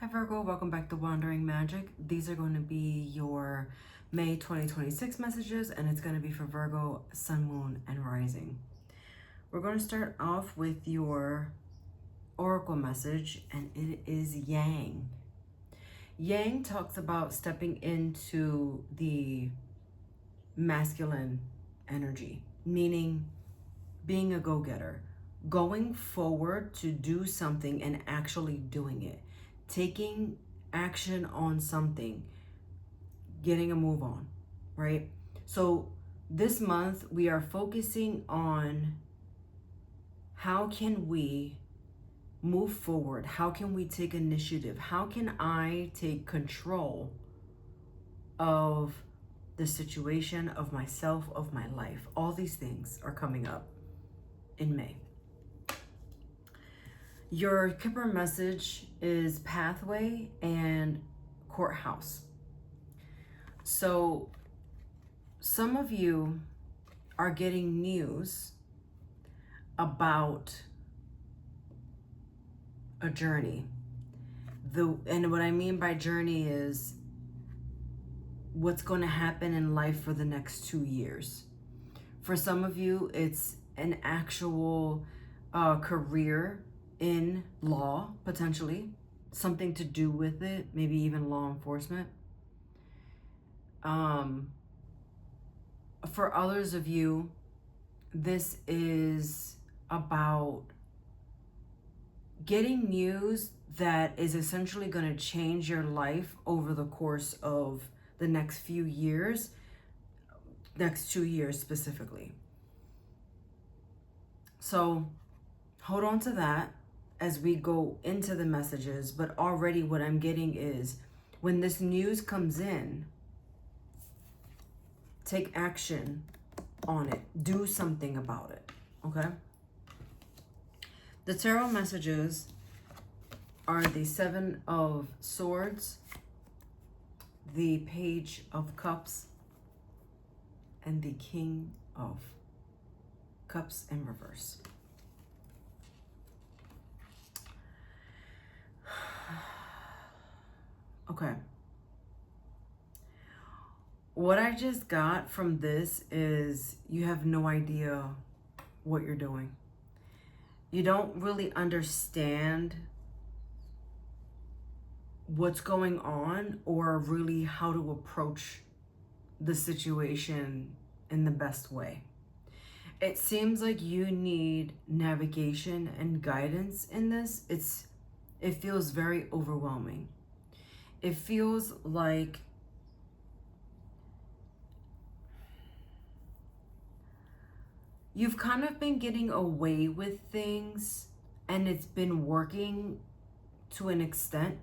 Hi Virgo, welcome back to Wandering Magic. These are going to be your May 2026 messages, and it's going to be for Virgo, Sun, Moon, and Rising. We're going to start off with your Oracle message, and it is Yang. Yang talks about stepping into the masculine energy, meaning being a go-getter, going forward to do something and actually doing it, taking action on something, getting a move on, right? So this month we are focusing on how can we move forward? How can we take initiative? How can I take control of the situation, of myself, of my life? All these things are coming up in May. Your Kipper message is pathway and courthouse. So some of you are getting news about a journey. And what I mean by journey is what's going to happen in life for the next 2 years. For some of you, it's an actual career in law, potentially something to do with it, maybe even law enforcement. For others of you, this is about getting news that is essentially going to change your life over the course of the next few years, next 2 years specifically. So hold on to that as we go into the messages, but already what I'm getting is when this news comes in, take action on it. Do something about it, okay? The tarot messages are the Seven of Swords, the Page of Cups, and the King of Cups in reverse. Okay. What I just got from this is you have no idea what you're doing. You don't really understand what's going on or really how to approach the situation in the best way. It seems like you need navigation and guidance in this. It feels very overwhelming. It feels like you've kind of been getting away with things and it's been working to an extent.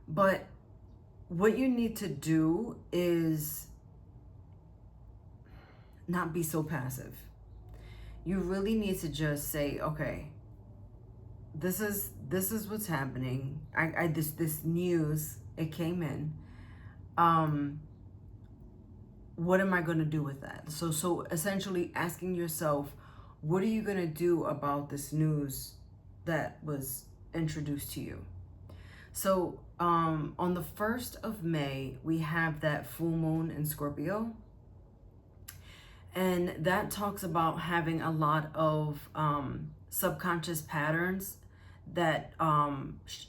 But what you need to do is not be so passive. You really need to just say, okay, this is what's happening. This news, it came in. What am I going to do with that? So essentially asking yourself, what are you going to do about this news that was introduced to you? So on the 1st of May, we have that full moon in Scorpio. And that talks about having a lot of subconscious patterns that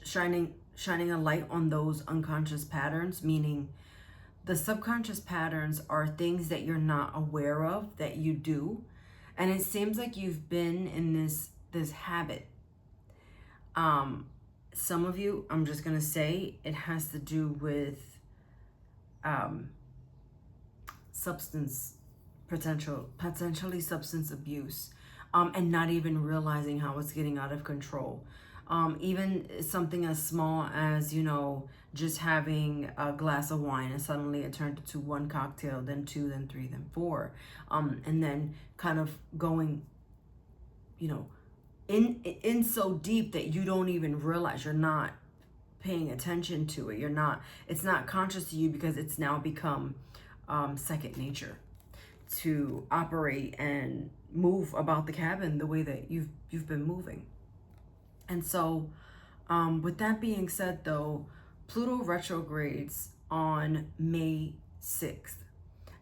shining a light on those unconscious patterns, meaning the subconscious patterns are things that you're not aware of that you do. And it seems like you've been in this habit. Some of you, I'm just going to say, it has to do with potentially substance abuse, and not even realizing how it's getting out of control. Even something as small as, just having a glass of wine and suddenly it turned into 1 cocktail, then 2, then 3, then 4. And then kind of going, in so deep that you don't even realize, you're not paying attention to it. It's not conscious to you because it's now become second nature to operate and move about the cabin the way that you've been moving. And so With that being said, though, Pluto retrogrades on May 6th.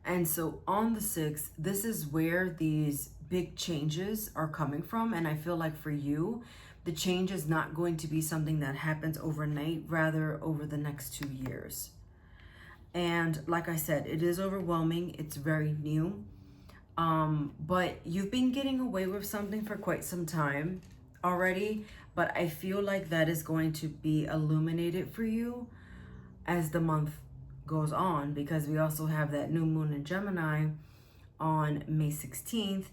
And so on the 6th, this is where these big changes are coming from. And I feel like for you, the change is not going to be something that happens overnight, rather over the next 2 years. And like I said, it is overwhelming. It's very new. But you've been getting away with something for quite some time already. But I feel like that is going to be illuminated for you as the month goes on, because we also have that new moon in Gemini on May 16th.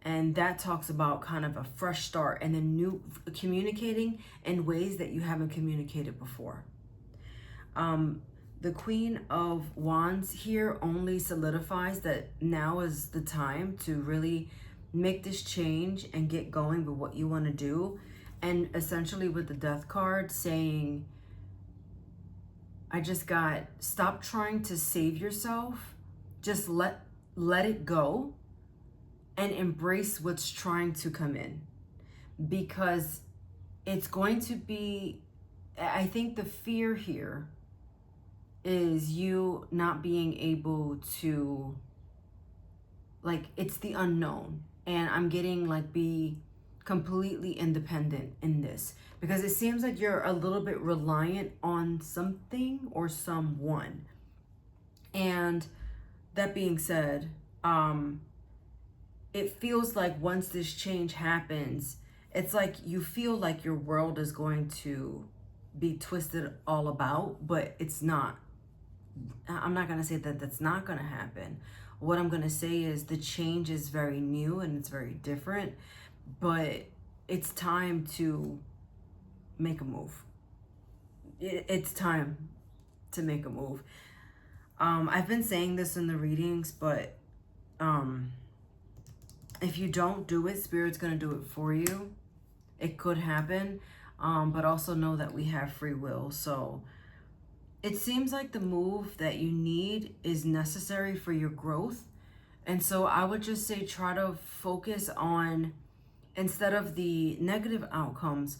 And that talks about kind of a fresh start and then new communicating in ways that you haven't communicated before. The Queen of Wands here only solidifies that now is the time to really make this change and get going with what you want to do. And essentially with the Death card saying, I just got, stop trying to save yourself. Just let it go and embrace what's trying to come in. Because it's going to be, I think the fear here is you not being able to, like, it's the unknown. And I'm getting like be completely independent in this, because it seems like you're a little bit reliant on something or someone. And that being said, it feels like once this change happens, it's like you feel like your world is going to be twisted all about, but it's not. I'm not going to say that that's not going to happen. What I'm going to say is the change is very new and it's very different, but it's time to make a move. It's time to make a move. I've been saying this in the readings, but if you don't do it, Spirit's going to do it for you. It could happen, but also know that we have free will. So it seems like the move that you need is necessary for your growth. And so I would just say try to focus on, instead of the negative outcomes,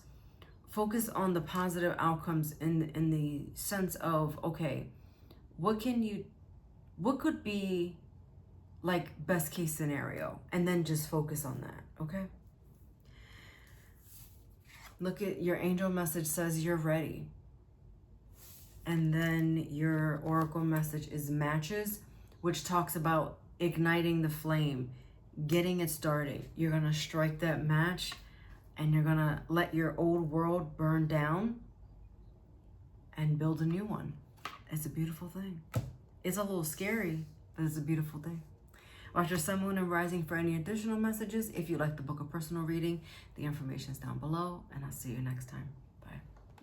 focus on the positive outcomes in the sense of, okay, what could be like best case scenario, and then just focus on that, okay? Look at your angel message says you're ready. And then your oracle message is matches, which talks about igniting the flame, getting it started. You're going to strike that match and you're going to let your old world burn down and build a new one. It's a beautiful thing. It's a little scary, but it's a beautiful thing. Watch your sun, moon, and rising for any additional messages. If you'd like to book a personal reading, the information is down below, and I'll see you next time.